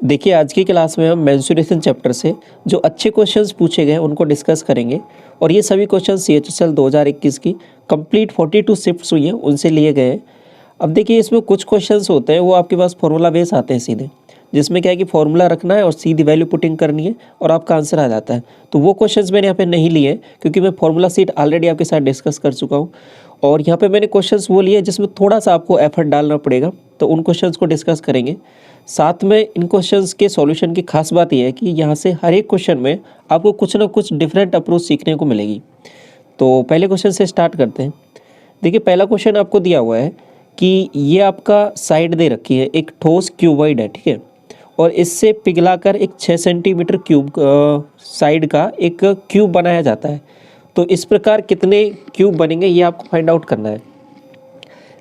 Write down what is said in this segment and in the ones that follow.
देखिए आज की क्लास में हम मेंस्ट्रुएशन चैप्टर से जो अच्छे क्वेश्चंस पूछे गए हैं उनको डिस्कस करेंगे और ये सभी क्वेश्चन CHSL 2021 की कंप्लीट 42 शिफ्ट्स हुई हैं उनसे लिए गए हैं। अब देखिए इसमें कुछ क्वेश्चंस होते हैं वो आपके पास फॉर्मूला बेस आते हैं सीधे, जिसमें क्या है कि फॉर्मूला रखना है और सीधी वैल्यू पुटिंग करनी है और आपका आंसर आ जाता है। तो वो क्वेश्चंस मैंने यहाँ पे नहीं लिए क्योंकि मैं फॉर्मूला सीट ऑलरेडी आपके साथ डिस्कस कर चुका हूँ और यहाँ पे मैंने क्वेश्चंस वो लिए जिसमें थोड़ा सा आपको एफर्ट डालना पड़ेगा, तो उन क्वेश्चंस को डिस्कस करेंगे। साथ में इन क्वेश्चंस के सॉल्यूशन की खास बात यह है कि यहाँ से हर एक क्वेश्चन में आपको कुछ ना कुछ डिफरेंट अप्रोच सीखने को मिलेगी। तो पहले क्वेश्चन से स्टार्ट करते हैं। देखिए पहला क्वेश्चन आपको दिया हुआ है कि ये आपका साइड दे रखी है, एक ठोस क्यूबॉइड है, ठीक है, और इससे पिघलाकर एक 6 सेंटीमीटर क्यूब साइड का एक क्यूब बनाया जाता है। तो इस प्रकार कितने क्यूब बनेंगे ये आपको फाइंड आउट करना है।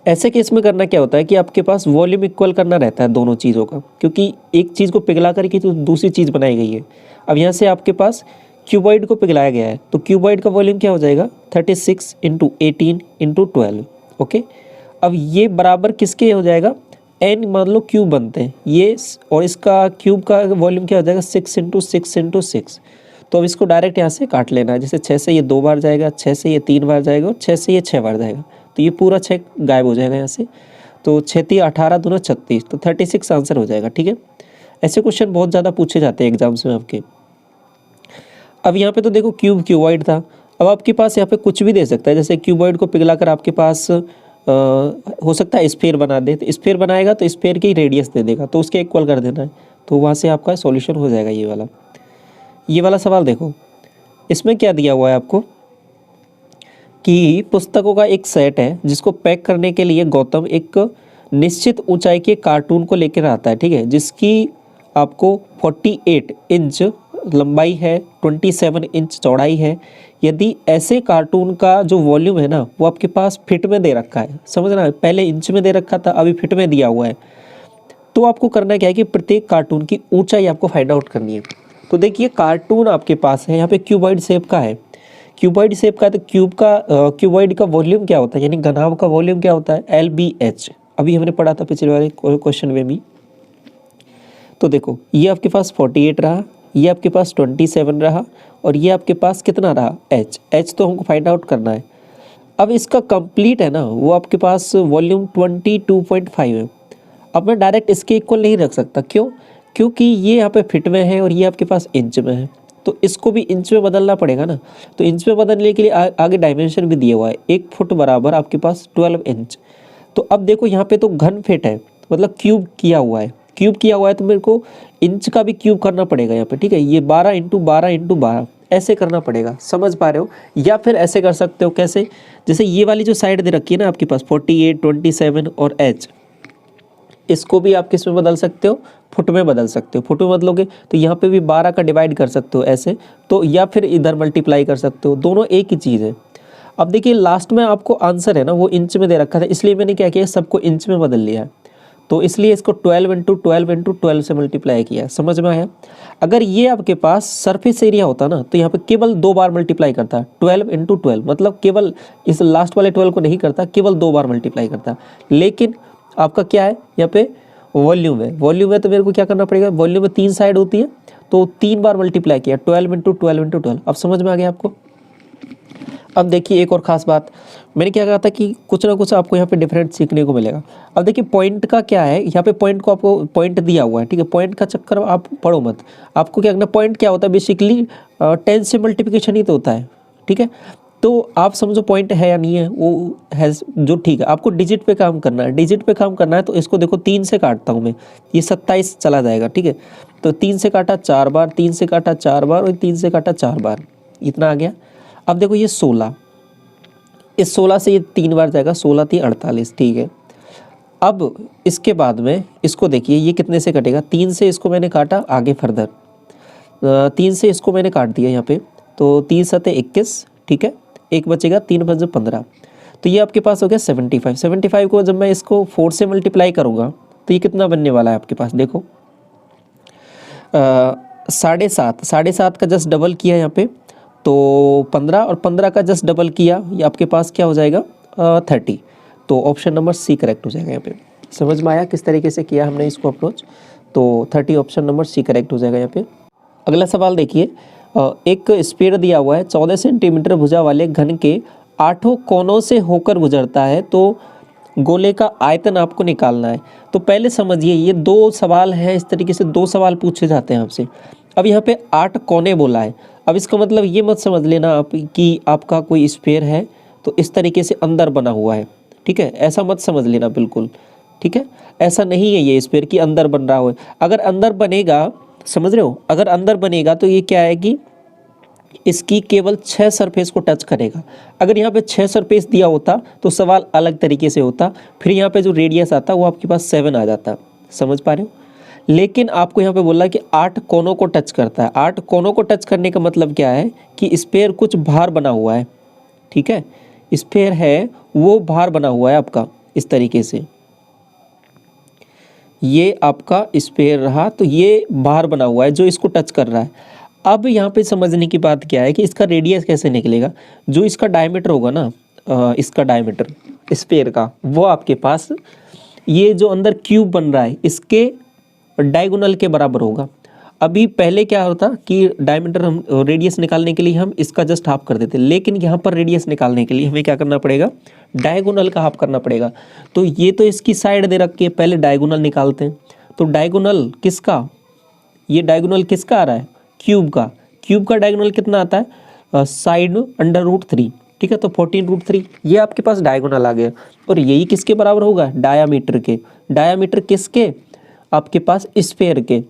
ऐसे केस में करना क्या होता है कि आपके पास वॉल्यूम इक्वल करना रहता है दोनों चीज़ों का, क्योंकि एक चीज़ को पिघला करके तो दूसरी चीज़ बनाई गई है। अब यहाँ से आपके पास क्यूबॉइड को पिघलाया गया है तो क्यूबॉइड का वॉल्यूम क्या हो जाएगा 36 × 18 × 12। ओके, अब ये बराबर किसके हो जाएगा, n मान लो क्यूब बनते हैं ये, और इसका क्यूब का वॉल्यूम क्या हो जाएगा 6 × 6 × 6। तो अब इसको डायरेक्ट यहाँ से काट लेना है। जैसे 6 से ये 2 बार जाएगा, 6 से ये 3 बार जाएगा और 6 से ये 6 बार जाएगा, तो ये पूरा 6 गायब हो जाएगा यहाँ से। तो 6 × 18 दूना 36, तो 36 आंसर हो जाएगा, ठीक है। ऐसे क्वेश्चन बहुत ज़्यादा पूछे जाते हैं एग्जाम्स में आपके। अब यहाँ पे तो देखो क्यूबॉइड था, अब आपके पास यहाँ पे कुछ भी दे सकता है। जैसे क्यूबॉइड को पिघलाकर आपके पास हो सकता है स्फीयर बना दे, तो स्फीयर बनाएगा तो स्फीयर की रेडियस दे देगा, तो उसके इक्वल कर देना है, तो वहाँ से आपका सॉल्यूशन हो जाएगा। ये वाला सवाल देखो, इसमें क्या दिया हुआ है आपको कि पुस्तकों का एक सेट है जिसको पैक करने के लिए गौतम एक निश्चित ऊंचाई के कार्टून को लेकर आता है, ठीक है, जिसकी आपको 48 इंच लंबाई है, 27 इंच चौड़ाई है। यदि ऐसे कार्टून का जो वॉल्यूम है ना वो आपके पास फिट में दे रखा है, समझना है, पहले इंच में दे रखा था अभी फिट में दिया हुआ है, तो आपको करना क्या है कि प्रत्येक कार्टून की ऊंचाई आपको फाइंड आउट करनी है। तो देखिए कार्टून आपके पास है यहाँ पे क्यूबॉइड शेप का है, क्यूबॉइड शेप का है, तो क्यूबॉइड का वॉल्यूम क्या होता है, यानी घनाभ का वॉल्यूम क्या होता है LBH। अभी हमने पढ़ा था पिछले वाले क्वेश्चन में भी। तो देखो ये आपके पास 48 रहा, ये आपके पास 27 रहा और ये आपके पास कितना रहा H तो हमको फाइंड आउट करना है। अब इसका कंप्लीट है ना वो आपके पास वॉल्यूम 22.5 है। अब मैं डायरेक्ट इसके इक्वल नहीं रख सकता, क्यों, क्योंकि ये यहाँ पे फिट में है और ये आपके पास इंच में है, तो इसको भी इंच में बदलना पड़ेगा ना। तो इंच में बदलने के लिए आगे डायमेंशन भी दिया हुआ है, 1 फुट बराबर आपके पास 12 इंच। तो अब देखो यहाँ पे तो घन फिट है, मतलब क्यूब किया हुआ है, तो मेरे को इंच का भी क्यूब करना पड़ेगा यहाँ पे, ठीक है। ये 12 × 12 × 12 ऐसे करना पड़ेगा, समझ पा रहे हो। या फिर ऐसे कर सकते हो, कैसे, जैसे ये वाली जो साइड दे रखी है ना आपके पास 48, 27 और H, इसको भी आप किस में बदल सकते हो, फुट में बदल सकते हो। फुट में बदलोगे तो यहाँ पे भी 12 का डिवाइड कर सकते हो ऐसे, तो या फिर इधर मल्टीप्लाई कर सकते हो, दोनों एक ही चीज़ है। अब देखिए लास्ट में आपको आंसर है ना वो इंच में दे रखा था, इसलिए मैंने क्या किया सबको इंच में बदल लिया है, तो इसलिए इसको 12 × 12 × 12 से मल्टीप्लाई किया। समझ में आया। अगर ये आपके पास सरफेस एरिया होता ना तो यहाँ पे केवल 2 बार मल्टीप्लाई करता, 12 × 12, मतलब केवल इस लास्ट वाले 12 को नहीं करता, केवल 2 बार मल्टीप्लाई करता। लेकिन आपका क्या है यहाँ पे वॉल्यूम है, तो मेरे को क्या करना पड़ेगा, वॉल्यूम में 3 साइड होती है तो 3 बार मल्टीप्लाई किया, 12 × 12 × 12। अब समझ में आ गया आपको। अब देखिए एक और ख़ास बात, मैंने क्या कहा था कि कुछ ना कुछ आपको यहाँ पे डिफरेंट सीखने को मिलेगा। अब देखिए पॉइंट का क्या है, यहाँ पे पॉइंट को आपको पॉइंट दिया हुआ है, ठीक है, पॉइंट का चक्कर आप पढ़ो मत। आपको क्या करना, पॉइंट क्या होता है बेसिकली 10 से मल्टीप्लिकेशन ही तो होता है, ठीक है। तो आप समझो पॉइंट है या नहीं है, वो है जो ठीक है। आपको डिजिट पे काम करना है, तो इसको देखो 3 से काटता हूँ मैं, ये 27 चला जाएगा, ठीक है। तो 3 से काटा 4 बार, 3 से काटा 4 बार और 3 से काटा 4 बार, इतना आ गया। अब देखो ये 16, इस 16 से ये 3 बार जाएगा, 16 × 48, ठीक है। अब इसके बाद में इसको देखिए ये कितने से कटेगा, 3 से इसको मैंने काटा आगे फर्दर, 3 से इसको मैंने काट दिया यहाँ पे, तो 3 × 7 = 21, ठीक है, एक बचेगा, 3 × 5 = 15, तो ये आपके पास हो गया 75 को जब मैं इसको 4 से मल्टीप्लाई करूँगा तो ये कितना बनने वाला है आपके पास, देखो 7.5 का जस्ट डबल किया यहाँ पे तो 15, और 15 का जस्ट डबल किया, ये आपके पास क्या हो जाएगा 30। तो ऑप्शन नंबर C करेक्ट हो जाएगा यहाँ पे। समझ में आया किस तरीके से किया हमने इसको अप्रोच। तो 30 ऑप्शन नंबर सी करेक्ट हो जाएगा यहाँ पे। अगला सवाल देखिए, एक स्फीयर दिया हुआ है 14 सेंटीमीटर भुजा वाले घन के 8 कोनों से होकर गुजरता है, तो गोले का आयतन आपको निकालना है। तो पहले समझिए ये 2 सवाल हैं, इस तरीके से 2 सवाल पूछे जाते हैं आपसे। अब यहाँ पे 8 कोने बोला है। अब इसका मतलब ये मत समझ लेना आप कि आपका कोई स्फीयर है तो इस तरीके से अंदर बना हुआ है, ठीक है, ऐसा मत समझ लेना बिल्कुल, ठीक है, ऐसा नहीं है ये स्फीयर कि अंदर बन रहा हो। अगर अंदर बनेगा, समझ रहे हो, अगर अंदर बनेगा तो ये क्या है कि इसकी केवल 6 सरफेस को टच करेगा। अगर यहाँ पे 6 सरफेस दिया होता तो सवाल अलग तरीके से होता, फिर यहाँ पे जो रेडियस आता वो आपके पास 7 आ जाता, समझ पा रहे हो। लेकिन आपको यहाँ पे बोला कि 8 कोनों को टच करता है। 8 कोनों को टच करने का मतलब क्या है कि स्फीयर कुछ बाहर बना हुआ है, ठीक है, स्फीयर है वो बाहर बना हुआ है आपका इस तरीके से। ये आपका स्फीयर रहा तो ये बाहर बना हुआ है जो इसको टच कर रहा है। अब यहाँ पे समझने की बात क्या है कि इसका रेडियस कैसे निकलेगा। जो इसका डायमीटर होगा ना, इसका डायमीटर स्फीयर का, वो आपके पास ये जो अंदर क्यूब बन रहा है इसके डायगोनल के बराबर होगा। अभी पहले क्या होता कि डायमीटर हम रेडियस निकालने के लिए हम इसका जस्ट हाफ कर देते, लेकिन यहाँ पर रेडियस निकालने के लिए हमें क्या करना पड़ेगा, डायगोनल का हाफ करना पड़ेगा। तो ये तो इसकी साइड दे रख के पहले डायगोनल निकालते हैं। तो डायगोनल किसका, ये डायगोनल किसका आ रहा है, क्यूब का। क्यूब का डायगोनल कितना आता है, साइड √3, ठीक है। तो 14√3 ये आपके पास डायगोनल आ गया। और यही किसके बराबर होगा, डायामीटर के। डायामीटर किसके, आपके पास स्फीयर के।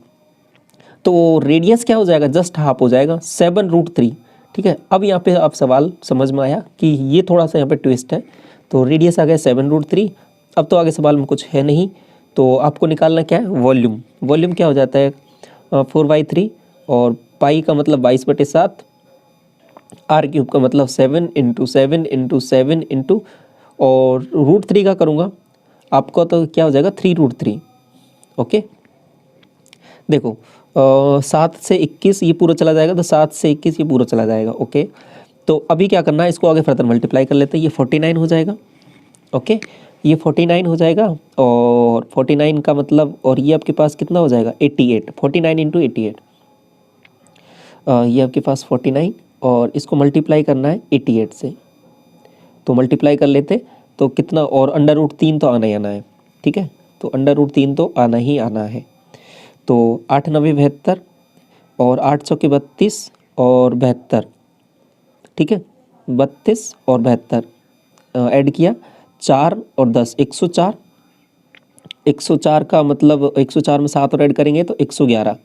तो रेडियस क्या हो जाएगा, जस्ट हाफ हो जाएगा, 7√3, ठीक है। अब यहाँ पे आप सवाल समझ में आया कि ये थोड़ा सा यहाँ पे ट्विस्ट है। तो रेडियस आ गया 7√3। अब तो आगे सवाल में कुछ है नहीं, तो आपको निकालना क्या है, वॉल्यूम। वॉल्यूम क्या हो जाता है 4/3, और पाई का मतलब 22/7, r³ का मतलब 7 × 7 × 7 × और √3 का करूँगा आपको तो क्या हो जाएगा 3√3। ओके, देखो 7 से 21 ये पूरा चला जाएगा, तो 7 से 21 ये पूरा चला जाएगा। ओके, तो अभी क्या करना है, इसको आगे फर्दर मल्टीप्लाई कर लेते हैं। ये 49 हो जाएगा। ओके, ये 49 हो जाएगा, और 49 का मतलब, और ये आपके पास कितना हो जाएगा 88, 49 × 88, ये आपके पास 49, और इसको मल्टीप्लाई करना है 88 से। तो मल्टीप्लाई कर लेते तो कितना, और √3 तो आना ही आना है, ठीक है। तो √3 तो आना ही आना है। तो 8 × 9 = 72, और 8 × 4 = 32 और 72, ठीक है, 32 और 72 ऐड किया, 4 और 10 104। 104 का मतलब 104 में 7 और ऐड करेंगे तो 111,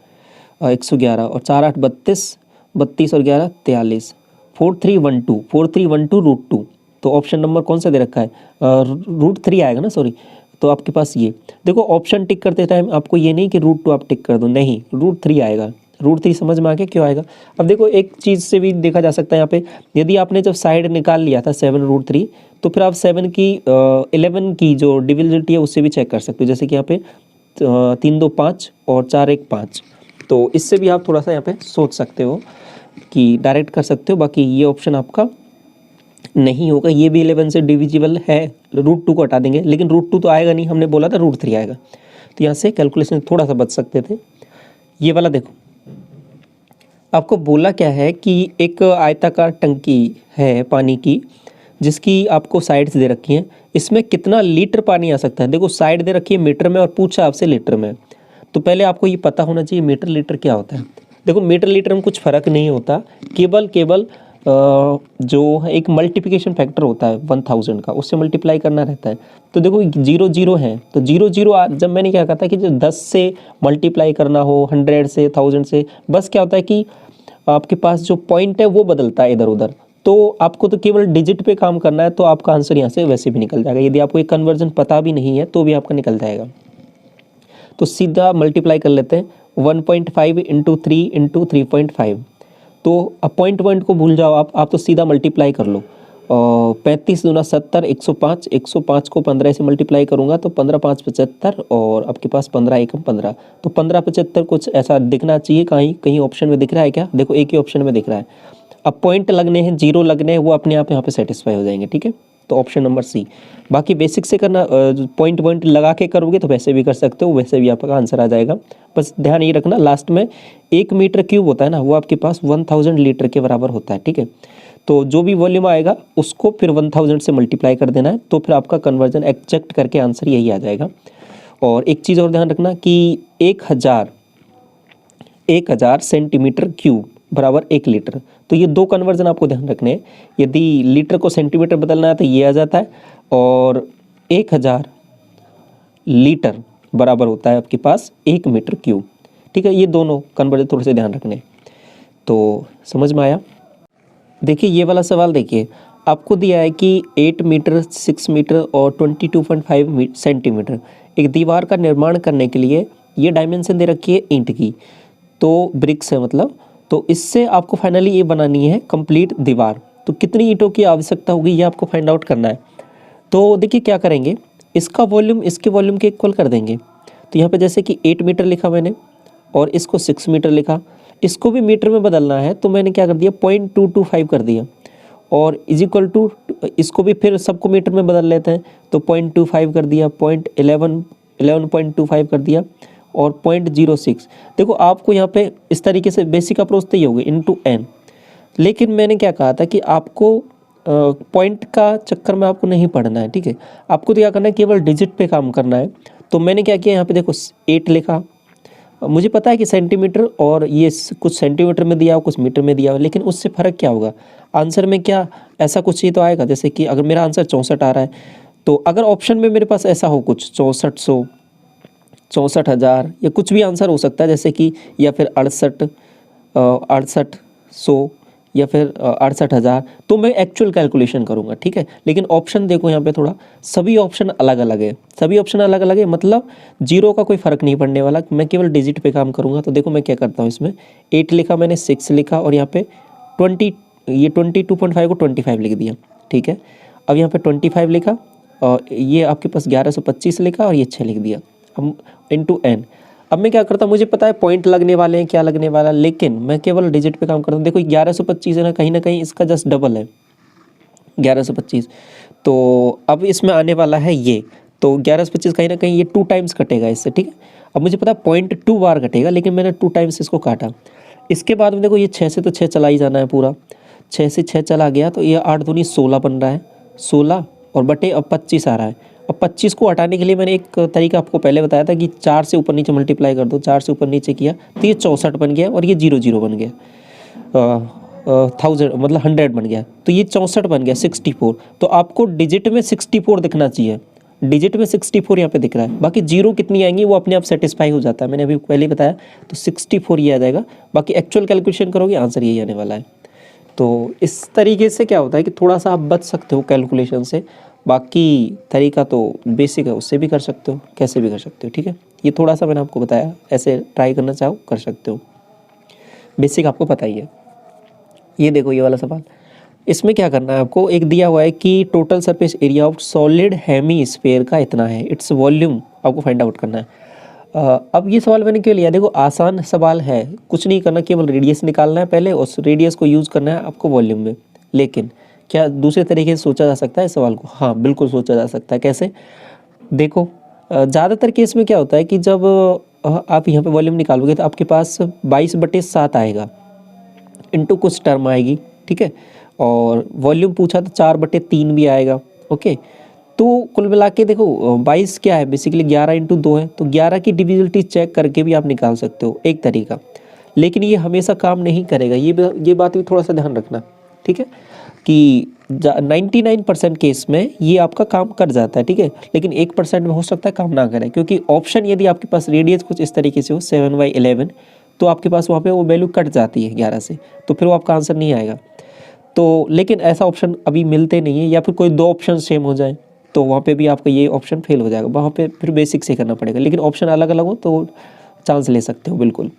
111 और 4 8 32, 32 और 11 43, 4312, 4312 √2। तो ऑप्शन नंबर कौन सा दे रखा है, √3 आएगा ना, सॉरी। तो आपके पास ये देखो, ऑप्शन टिक करते टाइम आपको ये नहीं कि √2 आप टिक कर दो, नहीं, √3 आएगा। √3 समझ में आ गया क्यों आएगा। अब देखो एक चीज़ से भी देखा जा सकता है यहाँ पे, यदि आपने जब साइड निकाल लिया था 7√3, तो फिर आप 7 की 11 की जो डिविजिबिलिटी है उससे भी चेक कर सकते हो। जैसे कि यहाँ पे 3 2 5 और 4 1 5, तो इससे भी आप थोड़ा सा यहाँ पे सोच सकते हो कि डायरेक्ट कर सकते हो। बाकी ये ऑप्शन आपका नहीं होगा, ये भी 11 से डिविजिबल है, √2 को हटा देंगे, लेकिन √2 तो आएगा नहीं, हमने बोला था √3 आएगा। तो यहाँ से कैलकुलेशन थोड़ा सा बच सकते थे। ये वाला देखो, आपको बोला क्या है कि एक आयताकार टंकी है पानी की, जिसकी आपको साइड से दे रखी है, इसमें कितना लीटर पानी आ सकता है। देखो साइड दे रखी है मीटर में और पूछा आपसे लीटर में, तो पहले आपको ये पता होना चाहिए मीटर लीटर क्या होता है। देखो मीटर लीटर में कुछ फ़र्क नहीं होता, केवल जो एक मल्टीप्लिकेशन फैक्टर होता है 1000 का, उससे मल्टीप्लाई करना रहता है। तो देखो 0 0 है, तो 0 0 जब मैंने क्या कहा था कि जो 10 से मल्टीप्लाई करना हो, 100 से, 1000 से, बस क्या होता है कि आपके पास जो पॉइंट है वो बदलता है इधर उधर। तो आपको तो केवल डिजिट पे काम करना है, तो आपका आंसर यहाँ से वैसे भी निकल जाएगा। यदि आपको एक कन्वर्जन पता भी नहीं है तो भी आपका निकल जाएगा। तो सीधा मल्टीप्लाई कर लेते हैं, 1.5 × 3 × 3.5। तो अब पॉइंट को भूल जाओ आप तो सीधा मल्टीप्लाई कर लो। 35 दूना 70, 105, 105 को 15 से मल्टीप्लाई करूँगा तो 15 5 75, और आपके पास 15 1 15। तो 15 75 कुछ ऐसा दिखना चाहिए, कहीं ऑप्शन में दिख रहा है क्या, देखो एक ही ऑप्शन में दिख रहा है। अब पॉइंट लगने हैं, 0 लगने हैं, वो अपने आप यहाँ पे सेटिस्फाई हो जाएंगे, ठीक है। तो ऑप्शन नंबर सी। बाकी बेसिक से करना, पॉइंट पॉइंट लगा के करोगे तो वैसे भी कर सकते हो, वैसे भी आपका आंसर आ जाएगा। बस ध्यान ये रखना लास्ट में 1 मीटर क्यूब होता है ना, वो आपके पास 1000 लीटर के बराबर होता है, ठीक है। तो जो भी वॉल्यूम आएगा उसको फिर 1000 से मल्टीप्लाई कर देना है, तो फिर आपका कन्वर्जन एग्जैक्ट करके आंसर यही आ जाएगा। और एक चीज़ और ध्यान रखना कि 1000 सेंटीमीटर क्यूब बराबर 1 लीटर। तो ये 2 कन्वर्जन आपको ध्यान रखने हैं। यदि लीटर को सेंटीमीटर बदलना है तो ये आ जाता है, और 1000 लीटर बराबर होता है आपके पास 1 मीटर क्यूब, ठीक है। ये दोनों कन्वर्जन थोड़े से ध्यान रखने हैं। तो समझ में आया। देखिए ये वाला सवाल देखिए, आपको दिया है कि 8 मीटर, 6 मीटर और 22.5 सेंटीमीटर एक दीवार का निर्माण करने के लिए ये डायमेंशन दे रखी है ईंट की, तो ब्रिक्स है मतलब। तो इससे आपको फाइनली ये बनानी है कंप्लीट दीवार। तो कितनी ईंटों की आवश्यकता होगी ये आपको फाइंड आउट करना है। तो देखिए क्या करेंगे, इसका वॉल्यूम इसके वॉल्यूम के इक्वल कर देंगे। तो यहाँ पे जैसे कि 8 मीटर लिखा मैंने और इसको 6 मीटर लिखा, इसको भी मीटर में बदलना है तो मैंने क्या कर दिया 0.225 कर दिया, और इज इक्वल टू इसको भी फिर सबको मीटर में बदल लेते हैं, तो 0.25 कर दिया, 11.25 कर दिया, और 0.06। देखो आपको यहाँ पे इस तरीके से बेसिक अप्रोच तो ये होगी इनटू एन। लेकिन मैंने क्या कहा था कि आपको पॉइंट का चक्कर में आपको नहीं पढ़ना है, ठीक है। आपको तो क्या करना है, केवल डिजिट पे काम करना है। तो मैंने क्या किया, यहाँ पे देखो 8 लिखा। मुझे पता है कि सेंटीमीटर और ये कुछ सेंटीमीटर में दिया हो, कुछ मीटर में दिया हो, लेकिन उससे फ़र्क क्या होगा आंसर में, क्या ऐसा कुछ ही तो आएगा। जैसे कि अगर मेरा आंसर 64 आ रहा है, तो अगर ऑप्शन में मेरे पास ऐसा हो कुछ 6400, 64,000 या कुछ भी आंसर हो सकता है, जैसे कि या फिर 6800 या फिर 68,000, तो मैं एक्चुअल कैलकुलेशन करूंगा, ठीक है। लेकिन ऑप्शन देखो यहाँ पे थोड़ा, सभी ऑप्शन अलग अलग है, सभी ऑप्शन अलग अलग है, मतलब जीरो का कोई फ़र्क नहीं पड़ने वाला। मैं केवल डिजिट पे काम करूंगा। तो देखो मैं क्या करता हूँ, इसमें 8 लिखा मैंने, 6 लिखा, और यहाँ पे 22.5 को 25 लिख दिया, ठीक है। अब यहाँ पे 25 लिखा, और ये आपके पास 1125 लिखा, और ये 6 लिख दिया, हम इनटू एन। अब मैं क्या करता हूँ, मुझे पता है पॉइंट लगने वाले हैं, क्या लगने वाला, लेकिन मैं केवल डिजिट पे काम करता हूँ। देखो 1125 है ना कहीं इसका जस्ट डबल है 1125। तो अब इसमें आने वाला है ये, तो 1125 कहीं ना कहीं ये 2 टाइम्स कटेगा इससे, ठीक है। अब मुझे पता है 0.2 बार कटेगा, लेकिन मैंने 2 टाइम्स इसको काटा। इसके बाद में देखो ये 6 से तो 6 चला ही जाना है पूरा, 6 से 6 चला गया, तो ये 8 दूनी 16 बन रहा है, 16 और बटे अब 25 आ रहा है। अब 25 को हटाने के लिए मैंने एक तरीका आपको पहले बताया था कि 4 से ऊपर नीचे मल्टीप्लाई कर दो। 4 से ऊपर नीचे किया तो ये 64 बन गया, और ये 00 बन गया, 1000 मतलब 100 बन गया, तो ये 64 बन गया 64। तो आपको डिजिट में 64 दिखना चाहिए, डिजिट में 64 यहाँ पे दिख रहा है। बाकी जीरो कितनी आएंगी वो अपने आप सेटिस्फाई हो जाता है, मैंने अभी पहले ही बताया। तो 64 ये आ जाएगा, बाकी एक्चुअल कैलकुलेशन करोगे आंसर यही आने वाला है। तो इस तरीके से क्या होता है कि थोड़ा सा आप बच सकते हो कैलकुलेशन से। बाकी तरीका तो बेसिक है, उससे भी कर सकते हो, कैसे भी कर सकते हो, ठीक है। ये थोड़ा सा मैंने आपको बताया, ऐसे ट्राई करना चाहो कर सकते हो, बेसिक आपको पता ही है। ये देखो ये वाला सवाल, इसमें क्या करना है आपको, एक दिया हुआ है कि total surface area of solid hemisphere का इतना है, इट्स वॉल्यूम आपको फाइंड आउट करना है। अब ये सवाल मैंने क्यों लिया, देखो आसान सवाल है, कुछ नहीं करना, केवल रेडियस निकालना है पहले, उस रेडियस को यूज़ करना है आपको वॉल्यूम में। लेकिन क्या दूसरे तरीके से सोचा जा सकता है इस सवाल को? हाँ बिल्कुल सोचा जा सकता है। कैसे? देखो ज़्यादातर केस में क्या होता है कि जब आप यहाँ पे वॉल्यूम निकालोगे तो आपके पास 22/7 आएगा, इनटू कुछ टर्म आएगी, ठीक है। और वॉल्यूम पूछा तो 4/3 भी आएगा, ओके। तो कुल मिला के देखो 22 क्या है, बेसिकली 11 × 2 है, तो 11 की डिविजिबिलिटी चेक करके भी आप निकाल सकते हो, एक तरीका। लेकिन ये हमेशा काम नहीं करेगा, ये बात भी थोड़ा सा ध्यान रखना, ठीक है, कि 99% केस में ये आपका काम कर जाता है, ठीक है। लेकिन 1% में हो सकता है काम ना करे, क्योंकि ऑप्शन यदि आपके पास रेडियस कुछ इस तरीके से हो 7/11, तो आपके पास वहाँ पे वो वैल्यू कट जाती है 11 से, तो फिर वो आपका आंसर नहीं आएगा। तो लेकिन ऐसा ऑप्शन अभी मिलते नहीं है, या फिर कोई 2 ऑप्शन सेम हो जाए तो वहाँ पे भी आपका ये ऑप्शन फेल हो जाएगा, वहाँ पे फिर बेसिक से करना पड़ेगा। लेकिन ऑप्शन अलग अलग हो तो चांस ले सकते हो बिल्कुल।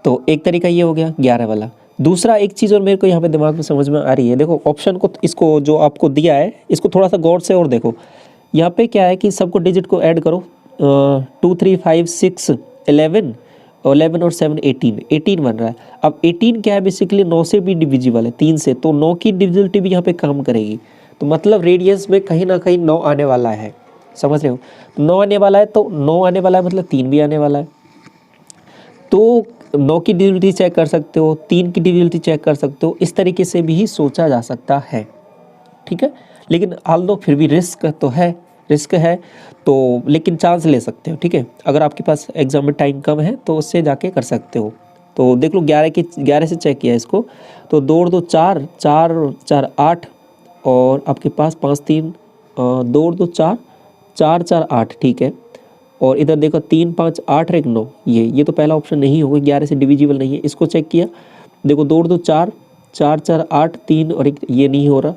तो एक तरीका ये हो गया 11 वाला। दूसरा एक चीज़ और मेरे को यहाँ पे दिमाग में समझ में आ रही है, देखो ऑप्शन को, इसको जो आपको दिया है इसको थोड़ा सा गौर से और देखो। यहाँ पे क्या है कि सबको डिजिट को ऐड करो, 2 3 5 6 11 और 7 18 बन रहा है। अब 18 क्या है, बेसिकली 9 से भी डिविजिबल है, 3 से, तो 9 की डिविजिबिलिटी भी यहाँ पे काम करेगी। तो मतलब रेडियस में कहीं ना कहीं 9 आने वाला है, समझ रहे हो। 9 आने वाला है तो 9 आने वाला है मतलब 3 भी आने वाला है। तो 9 की डिविजिबिलिटी चेक कर सकते हो, 3 की डिविजिबिलिटी चेक कर सकते हो, इस तरीके से भी सोचा जा सकता है, ठीक है। लेकिन हाल दो फिर भी रिस्क तो है, रिस्क है तो लेकिन चांस ले सकते हो, ठीक है। अगर आपके पास एग्जाम में टाइम कम है तो उससे जाके कर सकते हो। तो देख लो 11 से चेक किया इसको, तो 2 और 2 4, 4 4 8 और आपके पास 5 3 2 और 2 4, 4 4 8, ठीक है। और इधर देखो 3 5 8 और 1 9, ये तो पहला ऑप्शन नहीं होगा, 11 से डिविजिबल नहीं है। इसको चेक किया, देखो 2 और 2 4, 4 4 8 3 और 1, ये नहीं हो रहा।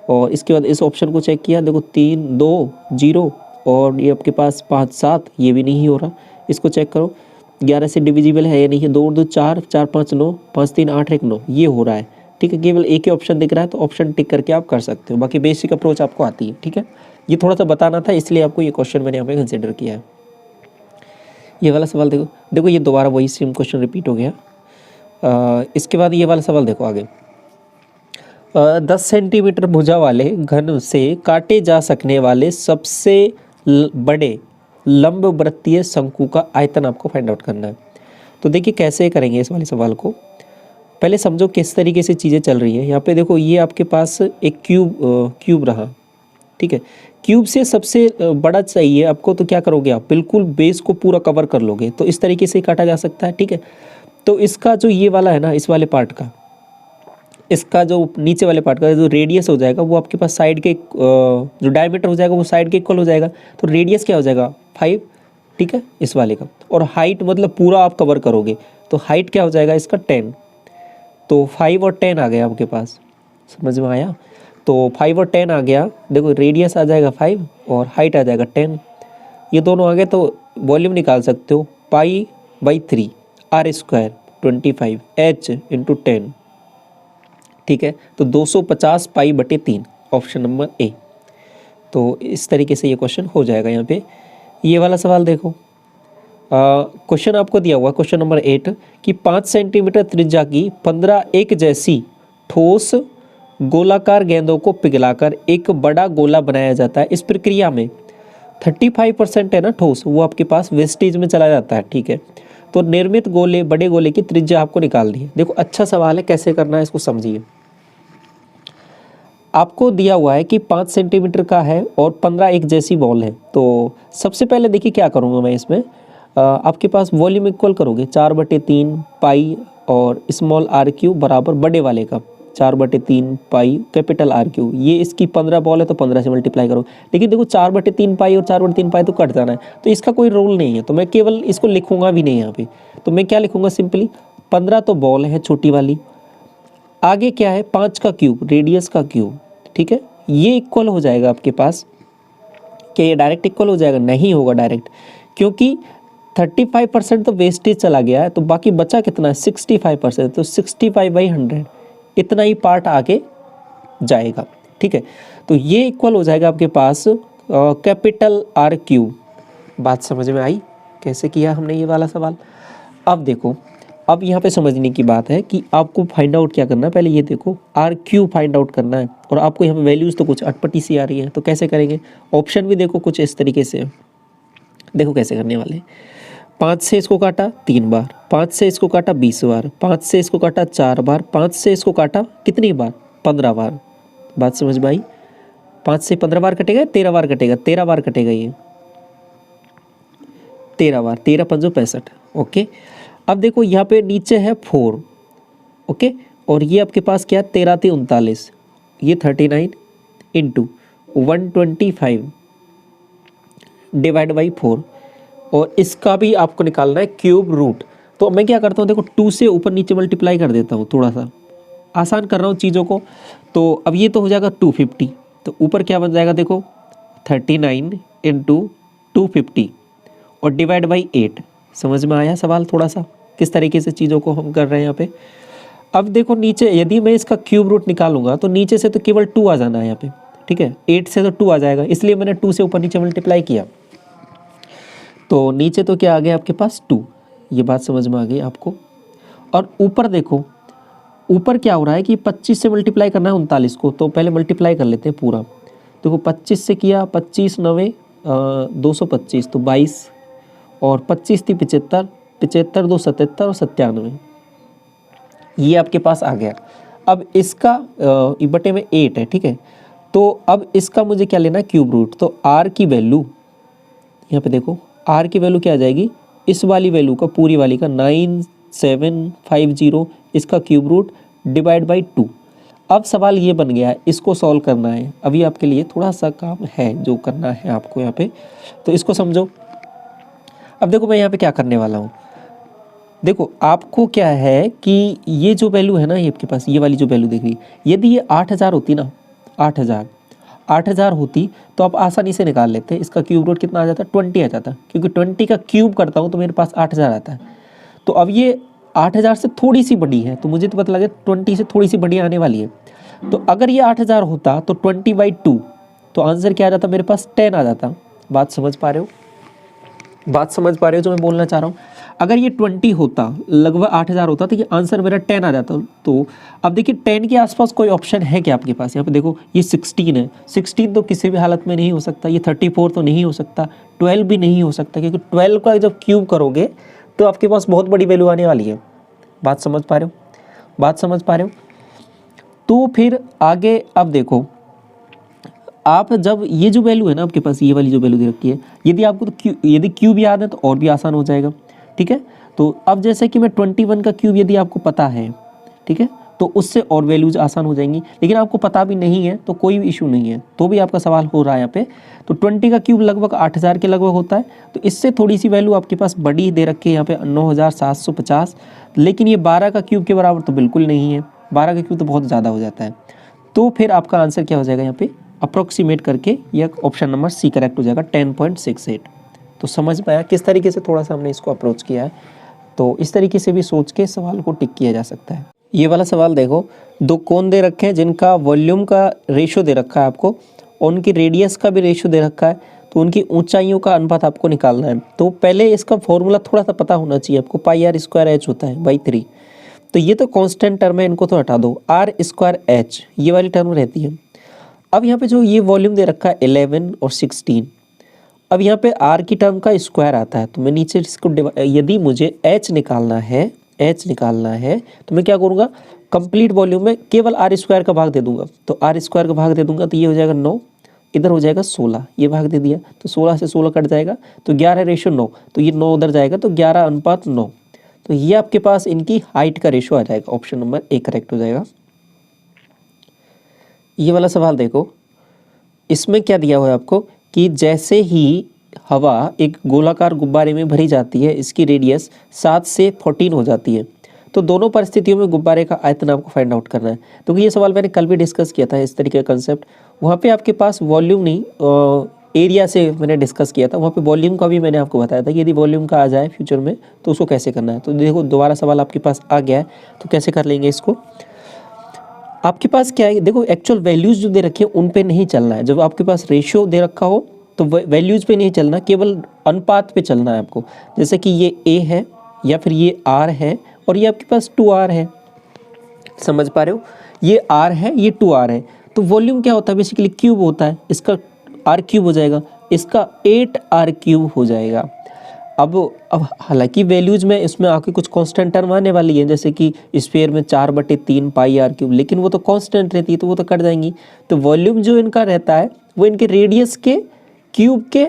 और इसके बाद इस ऑप्शन को चेक किया, देखो 3 2 0 और ये आपके पास 5 7, ये भी नहीं हो रहा। इसको चेक करो 11 से डिविजिबल है या नहीं है, 2 और 2 4, 4 5 9, 5 3 8 1 9, ये हो रहा है, ठीक है। केवल एक ही ऑप्शन दिख रहा है तो ऑप्शन टिक करके आप कर सकते हो, बाकी बेसिक अप्रोच आपको आती है, ठीक है। ये थोड़ा सा बताना था इसलिए आपको ये क्वेश्चन मैंने यहाँ पे कंसिडर किया है। ये वाला सवाल देखो, देखो ये दोबारा वही सेम क्वेश्चन रिपीट हो गया। इसके बाद ये वाला सवाल देखो आगे, 10 सेंटीमीटर भुजा वाले घन से काटे जा सकने वाले सबसे बड़े लंबवृत्तीय शंकु का आयतन आपको फाइंड आउट करना है। तो देखिए कैसे करेंगे इस वाले सवाल को, पहले समझो किस तरीके से चीज़ें चल रही हैं। यहाँ पे देखो ये आपके पास एक क्यूब रहा, ठीक है। क्यूब से सबसे बड़ा चाहिए आपको, तो क्या करोगे आप, बिल्कुल बेस को पूरा कवर कर लोगे, तो इस तरीके से काटा जा सकता है, ठीक है। तो इसका जो ये वाला है ना, इस वाले पार्ट का, इसका जो नीचे वाले पार्ट का जो रेडियस हो जाएगा वो आपके पास साइड के जो डायमीटर हो जाएगा वो साइड के इक्वल हो जाएगा। तो रेडियस क्या हो जाएगा 5, ठीक है, इस वाले का। और हाइट मतलब पूरा आप कवर करोगे तो हाइट क्या हो जाएगा इसका 10। तो 5 और 10 आ गया आपके पास, समझ में आया। तो 5 और 10 आ गया, देखो रेडियस आ जाएगा 5 और हाइट आ जाएगा 10, ये दोनों आ गए। तो वॉल्यूम निकाल सकते हो, π/3 r² 25 h × 10, ठीक है। तो 250 π/3, ऑप्शन नंबर ए। तो इस तरीके से ये क्वेश्चन हो जाएगा यहाँ पे। ये वाला सवाल देखो, क्वेश्चन आपको दिया हुआ क्वेश्चन नंबर 8 कि 5 सेंटीमीटर त्रिज्या की 15 एक जैसी ठोस गोलाकार गेंदों को पिघलाकर एक बड़ा गोला बनाया जाता है। इस प्रक्रिया में 35% है ना ठोस, वो आपके पास वेस्टेज में चला जाता है, ठीक है। तो निर्मित गोले बड़े गोले की त्रिज्या आपको निकालनी है। देखो अच्छा सवाल है, कैसे करना है इसको समझिए। आपको दिया हुआ है कि 5 सेंटीमीटर का है और 15 एक जैसी बॉल है। तो सबसे पहले देखिए क्या करूँगा मैं इसमें, आपके पास वॉल्यूम इक्वल करोगे 4/3 पाई और स्मॉल r³ बराबर बड़े वाले का 4/3 पाई कैपिटल r³। ये इसकी 15 बॉल है तो 15 से मल्टीप्लाई करो। लेकिन देखो 4/3 पाई और 4/3 पाई तो कट जाना है, तो इसका कोई रूल नहीं है, तो मैं केवल इसको लिखूंगा भी नहीं यहाँ पे। तो मैं क्या लिखूंगा, सिंपली 15 तो बॉल है छोटी वाली, आगे क्या है 5 का क्यूब, रेडियस का क्यूब, ठीक है। ये इक्वल हो जाएगा आपके पास, क्या ये डायरेक्ट इक्वल हो जाएगा, नहीं होगा डायरेक्ट, क्योंकि 35% तो वेस्टेज चला गया है, तो बाकी बचा कितना है 65%, तो 65/100 इतना ही पार्ट आगे जाएगा, ठीक है। तो ये इक्वल हो जाएगा आपके पास कैपिटल r³। बात समझ में आई कैसे किया हमने ये वाला सवाल। अब देखो, अब यहाँ पे समझने की बात है कि आपको फाइंड आउट क्या करना है। पहले ये देखो r³ फाइंड आउट करना है, और आपको यहाँ पे वैल्यूज़ तो कुछ अटपटी सी आ रही है, तो कैसे करेंगे। ऑप्शन भी देखो कुछ इस तरीके से, देखो कैसे करने वाले। 5 से इसको काटा 3 बार, 5 से इसको काटा 20 बार, 5 से इसको काटा 4 बार, 5 से इसको काटा कितनी बार 15 बार। बात समझ में आई। 5 से 15 बार कटेगा, 13 बार कटेगा, 13 बार कटेगा, ये 13 बार, 13 5 65। ओके, अब देखो यहाँ पे नीचे है 4, ओके, और ये आपके पास क्या 13 × 39, ये 39 × 125 डिवाइड बाई 4, और इसका भी आपको निकालना है क्यूब रूट। तो मैं क्या करता हूँ, देखो 2 से ऊपर नीचे मल्टीप्लाई कर देता हूँ, थोड़ा सा आसान कर रहा हूँ चीज़ों को। तो अब ये तो हो जाएगा 250, तो ऊपर क्या बन जाएगा देखो 39 × 250 और डिवाइड बाई 8। समझ में आया सवाल थोड़ा सा किस तरीके से चीज़ों को हम कर रहे हैं यहाँ पे। अब देखो नीचे यदि मैं इसका क्यूब रूट निकालूंगा तो नीचे से तो केवल 2 आ जाना है यहाँ पे, ठीक है। 8 से तो 2 आ जाएगा, इसलिए मैंने 2 से ऊपर नीचे मल्टीप्लाई किया, तो नीचे तो क्या आ गया आपके पास 2। ये बात समझ में आ गई आपको। और ऊपर देखो, ऊपर क्या हो रहा है कि 25 से मल्टीप्लाई करना है 39 को, तो पहले मल्टीप्लाई कर लेते हैं पूरा। देखो 25 से किया, 25 9 225 तो 22, और 25 थी 75, 75 2 77 और 97, ये आपके पास आ गया। अब इसका बटे में 8 है, ठीक है। तो अब इसका मुझे क्या लेना है, क्यूब रूट। तो r की वैल्यू यहाँ पे देखो, r की वैल्यू क्या आ जाएगी, इस वाली वैल्यू का, पूरी वाली का 9750, इसका क्यूब रूट डिवाइड बाई 2। अब सवाल ये बन गया है, इसको सॉल्व करना है। अभी आपके लिए थोड़ा सा काम है जो करना है आपको यहाँ पे, तो इसको समझो। अब देखो मैं यहाँ पे क्या करने वाला हूँ, देखो आपको क्या है कि ये जो वैल्यू है ना, ये आपके पास ये वाली जो वैल्यू देख रही है, यदि ये 8000 होती ना, 8000 होती तो आप आसानी से निकाल लेते। इसका क्यूब रूट कितना आ जाता, 20 आ जाता, क्योंकि 20 का क्यूब करता हूँ तो मेरे पास 8000 आता है। तो अब ये 8000 से थोड़ी सी बड़ी है, तो मुझे तो पता लगे 20 से थोड़ी सी बड़ी आने वाली है। तो अगर ये 8000 होता तो 20/2, तो आंसर क्या आ जाता, मेरे पास 10 आ जाता। बात समझ पा रहे हो, बात समझ पा रहे हो जो मैं बोलना चाह रहा हूँ। अगर ये 20 होता, लगभग 8000 होता, तो ये आंसर मेरा 10 आ जाता। तो अब देखिए 10 के आसपास कोई ऑप्शन है क्या आपके पास, यहाँ पे देखो ये 16 है, 16 तो किसी भी हालत में नहीं हो सकता, ये 34 तो नहीं हो सकता, 12 भी नहीं हो सकता, क्योंकि 12 का जब क्यूब करोगे तो आपके पास बहुत बड़ी वैल्यू आने वाली है। बात समझ पा रहे हो, बात समझ पा रहे हो। तो फिर आगे अब देखो, आप जब ये जो वैल्यू है ना आपके पास, ये वाली जो वैल्यू दे रखी है, यदि आपको तो यदि क्यूब याद है तो और भी आसान हो जाएगा, ठीक है। तो अब जैसे कि मैं 21 का क्यूब यदि आपको पता है, ठीक है, तो उससे और वैल्यूज आसान हो जाएंगी। लेकिन आपको पता भी नहीं है तो कोई भी इशू नहीं है, तो भी आपका सवाल हो रहा है यहाँ पे। तो 20 का क्यूब लगभग 8000 के लगभग होता है, तो इससे थोड़ी सी वैल्यू आपके पास बड़ी दे रखी है यहाँ पे 9750। लेकिन ये 12 का क्यूब के बराबर तो बिल्कुल नहीं है, 12 का क्यूब तो बहुत ज़्यादा हो जाता है। तो फिर आपका आंसर क्या हो जाएगा यहाँ पे, अप्रोक्सीमेट करके यह ऑप्शन नंबर सी करेक्ट हो जाएगा, 10.68। तो समझ में आया किस तरीके से थोड़ा सा हमने इसको अप्रोच किया है। तो इस तरीके से भी सोच के सवाल को टिक किया जा सकता है। ये वाला सवाल देखो, दो कोन दे रखे हैं जिनका वॉल्यूम का रेशो दे रखा है आपको, और उनकी रेडियस का भी रेशो दे रखा है, तो उनकी ऊंचाइयों का अनुपात आपको निकालना है। तो पहले इसका फॉर्मूला थोड़ा सा पता होना चाहिए आपको, πr² होता है बाई 3। तो ये तो कांस्टेंट टर्म है, इनको तो हटा दो, r²h ये वाली टर्म रहती है। अब यहाँ पे जो ये वॉल्यूम दे रखा है 11 और 16, अब यहाँ पे r की टर्म का स्क्वायर आता है, तो मैं नीचे इसको यदि मुझे h निकालना है तो मैं क्या करूँगा, कंप्लीट वॉल्यूम में केवल r² का भाग दे दूंगा। तो r² का भाग दे दूंगा तो ये हो जाएगा 9, इधर हो जाएगा 16, ये भाग दे दिया तो 16 से 16 कट जाएगा, तो 11:9, तो ये 9 उधर जाएगा तो 11:9। तो ये आपके पास इनकी हाइट का रेशो आ जाएगा, ऑप्शन नंबर ए करेक्ट हो जाएगा। ये वाला सवाल देखो, इसमें क्या दिया हुआ है आपको कि जैसे ही हवा एक गोलाकार गुब्बारे में भरी जाती है, इसकी रेडियस 7 से 14 हो जाती है, तो दोनों परिस्थितियों में गुब्बारे का आयतन आपको फाइंड आउट करना है। तो ये सवाल मैंने कल भी डिस्कस किया था, इस तरीके का कंसेप्ट। वहाँ पे आपके पास वॉल्यूम नहीं, एरिया से मैंने डिस्कस किया था, वहाँ पे वॉल्यूम का भी मैंने आपको बताया था कि यदि वॉल्यूम का आ जाए फ्यूचर में तो उसको कैसे करना है। तो देखो दोबारा सवाल आपके पास आ गया है, तो कैसे कर लेंगे इसको। आपके पास क्या है, देखो एक्चुअल वैल्यूज़ जो दे रखी है उन पे नहीं चलना है। जब आपके पास रेशियो दे रखा हो तो वैल्यूज़ पे नहीं चलना, केवल अनुपात पे चलना है आपको। जैसे कि ये a है या फिर ये r है और ये आपके पास 2r है, समझ पा रहे हो, ये r है ये 2r है। तो वॉल्यूम क्या होता है, बेसिकली क्यूब होता है, इसका r³ हो जाएगा, इसका 8r³ हो जाएगा। अब हालांकि वैल्यूज़ में इसमें आके कुछ कांस्टेंट टर्म आने वाली है, जैसे कि स्फीयर में 4/3 πr³, लेकिन वो तो कांस्टेंट रहती है तो वो तो कट जाएंगी। तो वॉल्यूम जो इनका रहता है वो इनके रेडियस के क्यूब के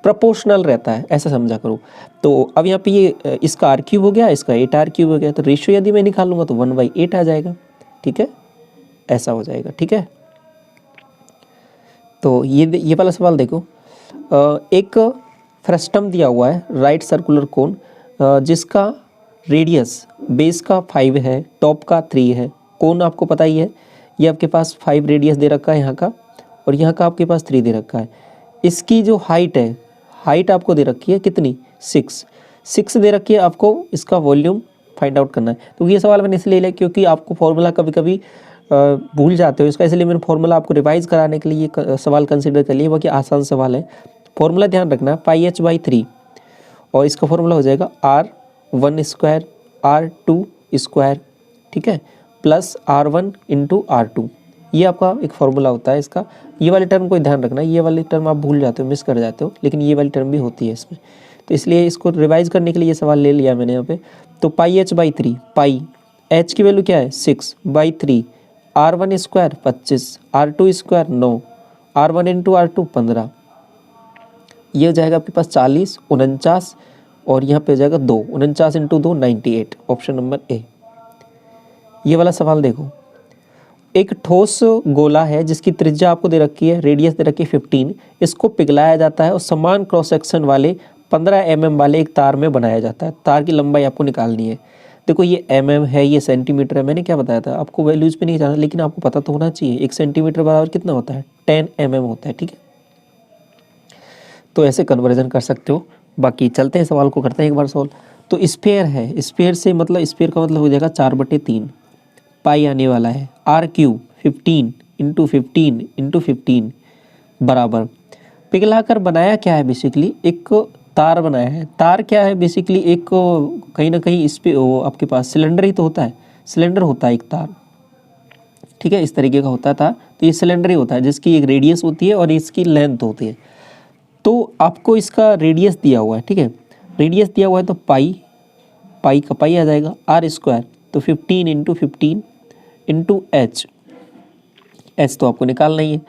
प्रोपोर्शनल रहता है, ऐसा समझा करो। तो अब यहाँ पे ये इसका r³ हो गया, इसका 8r³ हो गया, तो रेशियो यदि मैं निकालूंगा तो 1/8 आ जाएगा, ठीक है, ऐसा हो जाएगा, ठीक है। तो ये वाला सवाल देखो, एक फ्रस्टम दिया हुआ है, राइट सर्कुलर कोन, जिसका रेडियस बेस का 5 है, टॉप का 3 है, कोन आपको पता ही है, ये आपके पास 5 रेडियस दे रखा है यहाँ का, और यहाँ का आपके पास 3 दे रखा है। इसकी जो हाइट है, हाइट आपको दे रखी है कितनी, 6 दे रखी है आपको, इसका वॉल्यूम फाइंड आउट करना है। तो ये सवाल मैंने इसलिए लिया क्योंकि आपको फॉर्मूला कभी कभी भूल जाते हो इसका, इसलिए मैंने फॉर्मूला आपको रिवाइज कराने के लिए ये सवाल कंसिडर कर लिया, बाकी आसान सवाल है। फॉर्मूला ध्यान रखना, πh/3, और इसका फॉर्मूला हो जाएगा r1² r2², ठीक है, प्लस R1 इंटू R2, ये आपका एक फॉर्मूला होता है इसका। ये वाली टर्म को ध्यान रखना, ये वाली टर्म आप भूल जाते हो, मिस कर जाते हो, लेकिन ये वाली टर्म भी होती है इसमें, तो इसलिए इसको रिवाइज करने के लिए ये सवाल ले लिया मैंने यहाँ पे। तो पाई h/3, पाई h की वैल्यू क्या है 6/3, R1 square 25, R2 square 9, R1 into R2 15, ये हो जाएगा आपके पास 40, 49, और यहाँ पे हो जाएगा 2, 49 इंटू 2 98, ऑप्शन नंबर ए। ये वाला सवाल देखो, एक ठोस गोला है जिसकी त्रिज्या आपको दे रखी है, रेडियस दे रखी है 15, इसको पिघलाया जाता है और समान क्रॉस सेक्शन वाले 15 mm वाले एक तार में बनाया जाता है। तार की लंबाई आपको निकालनी है। देखो ये mm है, ये सेंटीमीटर है, मैंने क्या बताया था आपको, वैल्यूज पे नहीं जाना, लेकिन आपको पता तो होना चाहिए 1 सेंटीमीटर बराबर कितना होता है 10 mm होता है, ठीक है। तो ऐसे कन्वर्जन कर सकते हो। बाकी चलते हैं सवाल को करते हैं एक बार सॉल्व। तो स्फीयर है, स्फीयर से मतलब स्फीयर का मतलब हो जाएगा 4/3, पाई आने वाला है, R³ 15 इंटू 15 इंटू 15 बराबर, पिघलाकर बनाया क्या है बेसिकली, एक तार बनाया है। तार क्या है बेसिकली, एक कहीं ना कहीं इस पे आपके पास सिलेंडर ही तो होता है, सिलेंडर होता है एक तार, ठीक है, इस तरीके का होता था। तो ये सिलेंडर ही होता है जिसकी एक रेडियस होती है और इसकी लेंथ होती है। तो आपको इसका रेडियस दिया हुआ है, ठीक है, रेडियस दिया हुआ है, तो पाई का पाई आ जाएगा, R², तो 15 इंटू 15 इंटू h तो आपको निकालना ही है।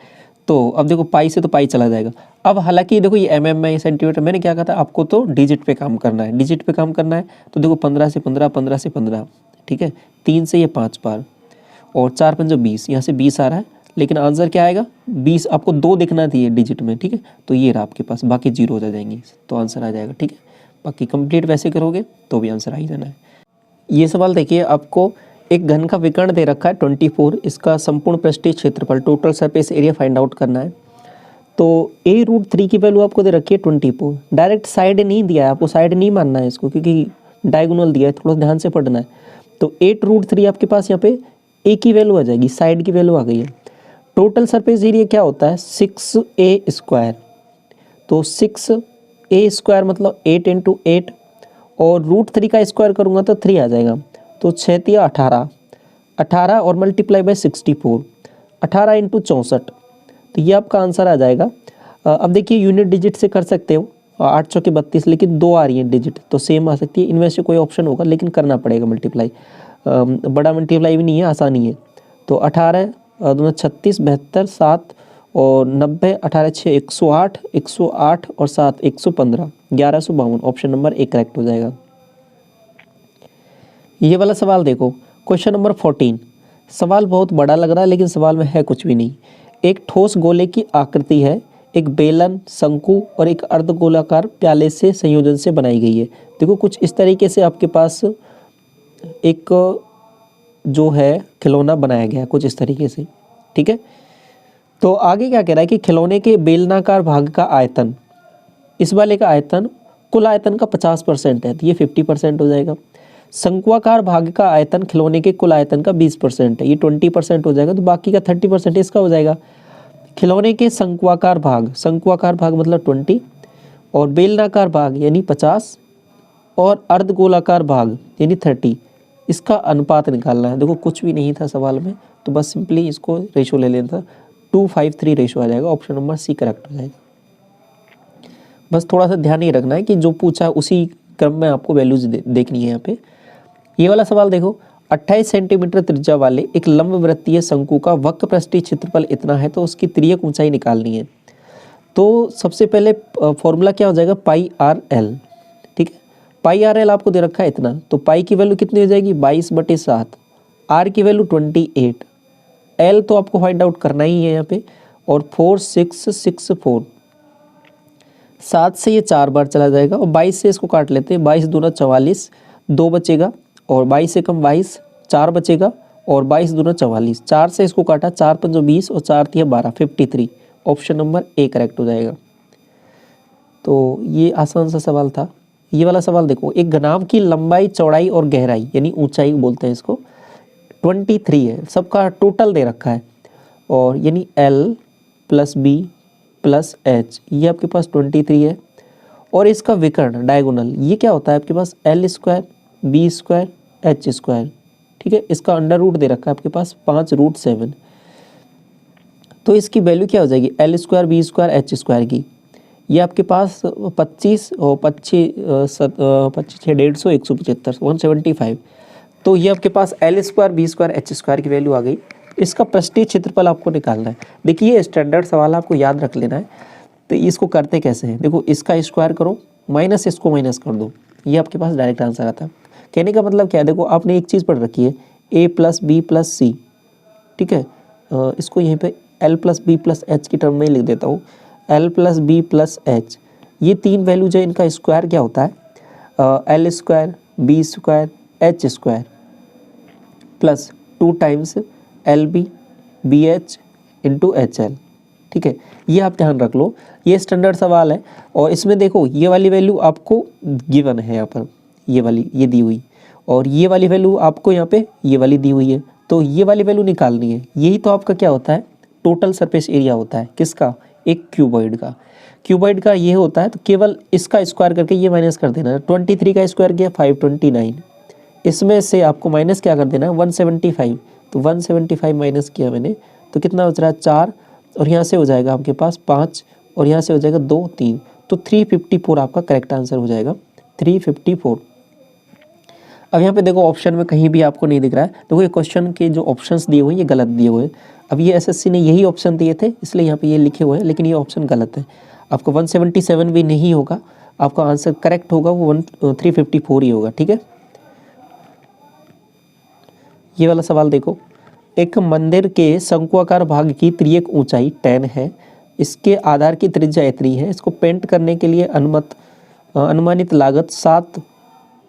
तो अब देखो पाई से तो पाई चला जाएगा। अब हालांकि देखो ये mm में, ये सेंटीमीटर, मैंने क्या कहा था आपको, तो डिजिट पे काम करना है, डिजिट पे काम करना है। तो देखो 15 से 15, 15 से 15, ठीक है, 3 से ये 5 बार, और 4 5 20, यहाँ से 20 आ रहा है, लेकिन आंसर क्या आएगा 20, आपको 2 दिखना चाहिए डिजिट में, ठीक है। तो ये रहा आपके पास, बाकी 0 हो जाएंगे, तो आंसर आ जाएगा, ठीक है। बाकी कंप्लीट वैसे करोगे तो भी आंसर आ ही जाना है। ये सवाल देखिए, आपको एक घन का विकर्ण दे रखा है 24, इसका संपूर्ण पृष्ठीय क्षेत्रफल, total surface area find out करना है। तो a√3 की वैल्यू आपको दे रखी है 24, डायरेक्ट साइड नहीं दिया है, आपको साइड नहीं मानना है इसको, क्योंकि डायगोनल दिया है, थोड़ा ध्यान से पढ़ना है। तो 8√3 आपके पास यहाँ पे a की वैल्यू आ जाएगी, साइड की वैल्यू आ गई है। टोटल सरफेस एरिया क्या होता है 6a², तो 6a² मतलब 8 इंटू 8, और √3 का स्क्वायर करूँगा तो 3 आ जाएगा, तो 6 × 18, 18 और मल्टीप्लाई बाय 64, 18 इंटू 64, तो ये आपका आंसर आ जाएगा। अब देखिए यूनिट डिजिट से कर सकते हो, 8 चौके 32, लेकिन 2 आ रही है डिजिट, तो सेम आ सकती है, इनमें से कोई ऑप्शन होगा, लेकिन करना पड़ेगा मल्टीप्लाई, बड़ा मल्टीप्लाई भी नहीं है, आसानी है। तो 18 2 36, 72, 7 और 90, 18 6 108, 108 और 7 115, 1152, ऑप्शन नंबर ए करेक्ट हो जाएगा। ये वाला सवाल देखो, क्वेश्चन नंबर 14, सवाल बहुत बड़ा लग रहा है लेकिन सवाल में है कुछ भी नहीं। एक ठोस गोले की आकृति है, एक बेलन, शंकु और एक अर्धगोलाकार प्याले से संयोजन से बनाई गई है। देखो कुछ इस तरीके से आपके पास एक जो है खिलौना बनाया गया है, कुछ इस तरीके से, ठीक है। तो आगे क्या कह रहा है कि खिलौने के बेलनाकार भाग का आयतन, इस वाले का आयतन कुल आयतन का 50% है, तो ये 50% हो जाएगा। शंक्वाकार भाग का आयतन खिलौने के कुल आयतन का 20% है, ये 20% हो जाएगा, तो बाकी का 30% इसका हो जाएगा। खिलौने के शंक्वाकार भाग मतलब 20, और बेलनाकार भाग यानी 50, और अर्धगोलाकार भाग यानी 30, इसका अनुपात निकालना है। देखो कुछ भी नहीं था सवाल में, तो बस सिंपली इसको रेशो ले लेना था, 2:5:3 रेशो आ जाएगा, ऑप्शन नंबर सी करेक्ट हो जाएगा। बस थोड़ा सा ध्यान ही रखना है कि जो पूछा उसी क्रम में आपको वैल्यूज देखनी है यहाँ पे। ये वाला सवाल देखो, 28 सेंटीमीटर त्रिज्या वाले एक लंबवृत्तीय शंकु का वक्र पृष्ठीय क्षेत्रफल इतना है, तो उसकी तिर्यक ऊंचाई निकालनी है। तो सबसे पहले फॉर्मूला क्या हो जाएगा, πr/l, ठीक है। πr/l आपको दे रखा है इतना, तो पाई की वैल्यू कितनी हो जाएगी 22/7, r की वैल्यू 28, l तो आपको फाइंड आउट करना ही है यहाँ पे, और 4664, 7 से ये 4 बार चला जाएगा, और 22 से इसको काट लेते हैं, 22 दूना 44, 2 बचेगा, और 22 से कम 22, 4 बचेगा, और 22 दूना 44, 4 से इसको काटा, 4 5 20 और 4 3 12, 53, ऑप्शन नंबर ए करेक्ट हो जाएगा। तो ये आसान सा सवाल था। ये वाला सवाल देखो, एक घनाभ की लंबाई, चौड़ाई और गहराई यानी ऊंचाई बोलते हैं इसको, 23 है, सबका टोटल दे रखा है, और यानी L + B + H, ये आपके पास 23 है, और इसका विकर्ण डायगोनल ये क्या होता है आपके पास L² B² H², ठीक है। इसका अंडर रूट दे रखा है आपके पास 5√7, तो इसकी वैल्यू क्या हो जाएगी L square B square H square की। ये आपके पास 25 और 25 150 175 175, तो ये आपके पास L square B square H square की वैल्यू आ गई। इसका पृष्ठीय क्षेत्रफल आपको निकालना है। देखिए ये स्टैंडर्ड सवाल आपको याद रख लेना है। तो इसको करते कैसे हैं, देखो इसका स्क्वायर करो माइनस इसको माइनस कर दो, ये आपके पास डायरेक्ट आंसर आता है। कहने का मतलब क्या है, देखो आपने एक चीज़ पढ़ रखी है a + b + c, ठीक है। इसको यहीं पे L + b + h की टर्म में लिख देता हूँ, L + b + h। ये तीन वैल्यू जो इनका स्क्वायर क्या होता है L square B square H square plus 2 times LB BH × HL, ठीक है। ये आप ध्यान रख लो, ये स्टैंडर्ड सवाल है। और इसमें देखो ये वाली वैल्यू आपको गिवन है यहाँ पर, ये वाली ये दी हुई, और ये वाली वैल्यू आपको यहाँ पे ये वाली दी हुई है, तो ये वाली वैल्यू निकालनी है। यही तो आपका क्या होता है, टोटल सरफेस एरिया होता है। किसका, एक क्यूबॉइड का। क्यूबॉइड का ये होता है, तो केवल इसका स्क्वायर करके ये माइनस कर देना है। 23 का स्क्वायर किया 529, इसमें से आपको माइनस क्या कर देना है 175, तो 175 माइनस किया मैंने, तो कितना बच रहा है 4, और यहाँ से हो जाएगा आपके पास 5, और यहाँ से हो जाएगा 2 3, तो 354 आपका करेक्ट आंसर हो जाएगा, 354। अब यहाँ पे देखो ऑप्शन में कहीं भी आपको नहीं दिख रहा है, देखो ये क्वेश्चन के जो ऑप्शंस दिए हुए हैं ये गलत दिए हुए हैं। अब ये एसएससी ने यही ऑप्शन दिए थे इसलिए यहाँ पे ये लिखे हुए हैं, लेकिन ये ऑप्शन गलत है। आपको 177 भी नहीं होगा, आपका आंसर करेक्ट होगा वो 354 ही होगा, ठीक है। ये वाला सवाल देखो, एक मंदिर के शंकुआकार भाग की तिर्यक ऊंचाई 10 है, इसके आधार की त्रिज्या इतनी है, इसको पेंट करने के लिए अनुमानित लागत 7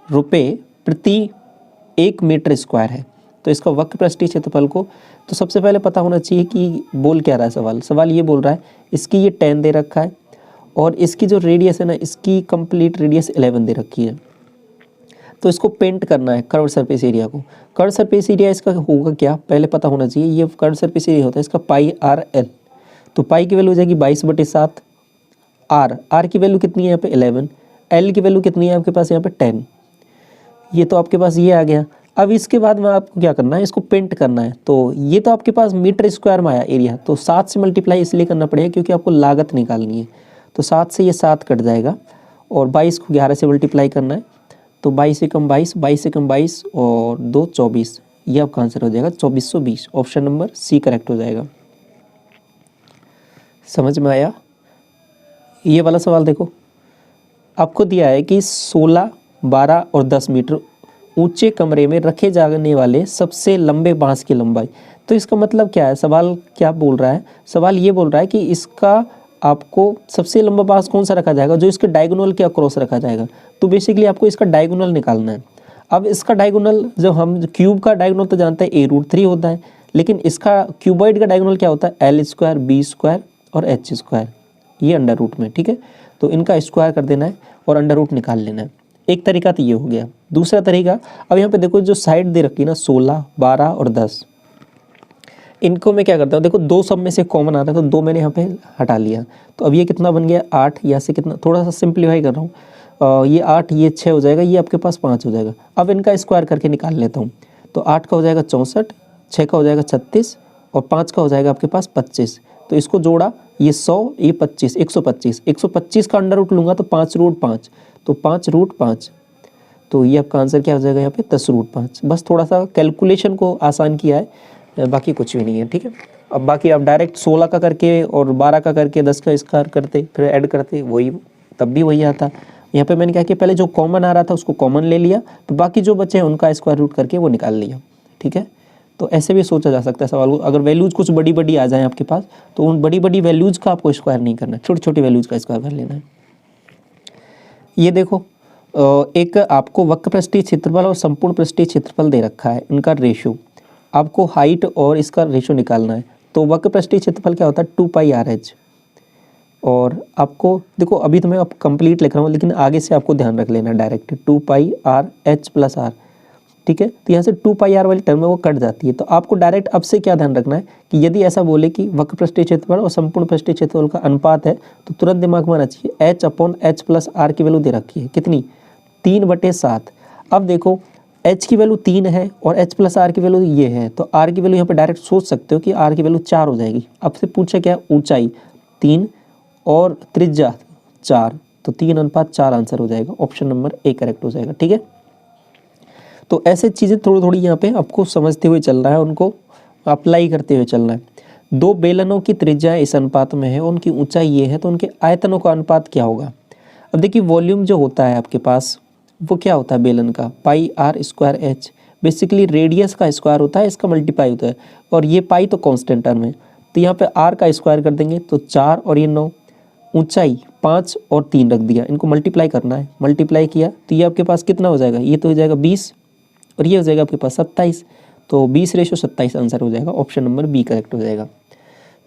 रुपये प्रति 1 मीटर स्क्वायर है। तो इसका वक्र पृष्ठीय क्षेत्रफल को, तो सबसे पहले पता होना चाहिए कि बोल क्या रहा है सवाल ये बोल रहा है इसकी ये 10 दे रखा है, और इसकी जो रेडियस है ना, इसकी कंप्लीट रेडियस 11 दे रखी है। तो इसको पेंट करना है कर्व सरफेस एरिया को। कर्व सरफेस एरिया इसका होगा क्या, पहले पता होना चाहिए। ये कर्व सरफेस एरिया होता है इसका πr/l, तो पाई की वैल्यू हो जाएगी 22/7, आर की वैल्यू कितनी है यहाँ पे 11, एल की वैल्यू कितनी है आपके पास यहाँ पे 10। ये तो आपके पास ये आ गया। अब इसके बाद में आपको क्या करना है, इसको पेंट करना है। तो ये तो आपके पास मीटर स्क्वायर में आया एरिया, तो 7 से मल्टीप्लाई इसलिए करना पड़ेगा क्योंकि आपको लागत निकालनी है। तो 7 से ये 7 कट जाएगा, और 22 को 11 से मल्टीप्लाई करना है, तो 22 से कम 22, 22 से कम 22 और 2 24, ये आपका आंसर हो जाएगा 2420। ऑप्शन नंबर सी करेक्ट हो जाएगा। समझ में आया। ये वाला सवाल देखो, आपको दिया है कि 16, 12 और 10 मीटर ऊंचे कमरे में रखे जाने वाले सबसे लंबे बांस की लंबाई। तो इसका मतलब क्या है, सवाल क्या बोल रहा है, सवाल ये बोल रहा है कि इसका आपको सबसे लंबा बांस कौन सा रखा जाएगा, जो इसके डायगोनल के अक्रॉस रखा जाएगा। तो बेसिकली आपको इसका डायगोनल निकालना है। अब इसका डायगोनल, जब हम क्यूब का डायगोनल तो जानते हैं a√3 होता है, लेकिन इसका क्यूबॉइड का डायगोनल क्या होता है L स्क्वायर बी स्क्वायर और एच स्क्वायर, ये अंडर रूट में, ठीक है। तो इनका स्क्वायर कर देना है और अंडर रूट निकाल लेना है। एक तरीका तो ये हो गया। दूसरा तरीका, अब यहाँ पे देखो जो साइड दे रखी है ना 16, 12 और 10, इनको मैं क्या करता हूँ, देखो 2 सब में से कॉमन आता है, तो 2 मैंने यहाँ पे हटा लिया। तो अब ये कितना बन गया 8, यहाँ से कितना, थोड़ा सा सिंप्लीफाई कर रहा हूँ, ये 8, ये 6 हो जाएगा, ये आपके पास 5 हो जाएगा। अब इनका स्क्वायर करके निकाल लेता हूँ। तो 8 का हो जाएगा 64, 6 का हो जाएगा 36 और 5 का हो जाएगा आपके पास 25। तो इसको जोड़ा, ये 100, ये 25, 125, 125 का अंडर रूट लूँगा तो 5√5, तो 5√5, तो ये आपका आंसर क्या हो जाएगा यहाँ पे 10√5। बस थोड़ा सा कैलकुलेशन को आसान किया है, बाकी कुछ भी नहीं है, ठीक है। अब बाकी आप डायरेक्ट 16 का करके और 12 का करके 10 का स्क्वायर करते, फिर ऐड करते, वही तब भी वही आता। यहाँ पे मैंने क्या किया, पहले जो कॉमन आ रहा था उसको कॉमन ले लिया, तो बाकी जो बचे हैं उनका स्क्वायर रूट करके वो निकाल लिया, ठीक है। तो ऐसे भी सोचा जा सकता है सवाल को। अगर वैल्यूज़ कुछ बड़ी बड़ी आ जाएँ आपके पास, तो उन बड़ी बड़ी वैल्यूज़ का आपको स्क्वायर नहीं करना, छोटी छोटी वैल्यूज़ का स्क्वायर कर लेना है। ये देखो, एक आपको वक्र पृष्ठीय क्षेत्रफल और संपूर्ण पृष्ठीय क्षेत्रफल दे रखा है, इनका रेशियो आपको हाइट और इसका रेशियो निकालना है। तो वक्र पृष्ठीय क्षेत्रफल क्या होता है 2πr/h, और आपको देखो अभी तो मैं अब कंप्लीट लिख रहा हूँ, लेकिन आगे से आपको ध्यान रख लेना डायरेक्ट 2πr/h + r, ठीक है। तो यहाँ से 2πr वाली टर्म है वो कट जाती है। तो आपको डायरेक्ट अब से क्या ध्यान रखना है कि यदि ऐसा बोले कि वक्र पृष्ठीय क्षेत्रफल और संपूर्ण पृष्ठीय क्षेत्रफल का अनुपात है, तो तुरंत दिमाग में आना चाहिए h/h + r की वैल्यू दे रखी है कितनी, 3/7। अब देखो h की वैल्यू 3 है और h प्लस आर की वैल्यू ये है, तो r की वैल्यू यहाँ पे डायरेक्ट सोच सकते हो कि r की वैल्यू 4 हो जाएगी। अब से पूछा क्या, ऊंचाई 3 और त्रिज्या 4, तो 3:4 आंसर हो जाएगा, ऑप्शन नंबर ए करेक्ट हो जाएगा। ठीक है, तो ऐसे चीज़ें थोड़ी थोड़ी यहाँ पे आपको समझते हुए चल रहा है, उनको अप्लाई करते हुए चलना है। दो बेलनों की त्रिज्या इस अनुपात में है, उनकी ऊंचाई ये है, तो उनके आयतनों का अनुपात क्या होगा। अब देखिए वॉल्यूम जो होता है आपके पास वो क्या होता है बेलन का, पाई are square H, basically radius का स्क्वायर होता है, इसका मल्टीप्लाई होता है, और ये पाई तो कांस्टेंट टर्म है, तो यहाँ पे आर का स्क्वायर कर देंगे तो 4 और ये 9, ऊंचाई 5 और 3 रख दिया, इनको मल्टीप्लाई करना है, मल्टीप्लाई किया तो ये आपके पास कितना हो जाएगा, ये तो हो जाएगा 20 और ये हो जाएगा आपके पास 27, तो 20:27 आंसर हो जाएगा, ऑप्शन नंबर बी करेक्ट हो जाएगा।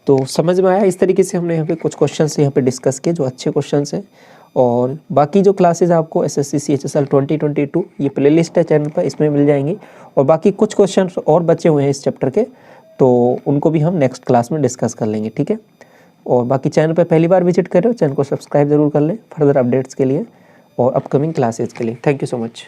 तो समझ में आया, इस तरीके से हमने यहाँ पे कुछ क्वेश्चन यहाँ पे डिस्कस किए जो अच्छे क्वेश्चन हैं। और बाकी जो क्लासेज आपको एसएससी CHSL 2022 ये प्लेलिस्ट है चैनल पर, इसमें मिल जाएंगी, और बाकी कुछ क्वेश्चन और बचे हुए हैं इस चैप्टर के, तो उनको भी हम नेक्स्ट क्लास में डिस्कस कर लेंगे। ठीक है, और बाकी चैनल पर पहली बार विजिट कर रहे हो, चैनल को सब्सक्राइब जरूर कर लें फर्दर अपडेट्स के लिए और अपकमिंग क्लासेज के लिए। Thank you so much.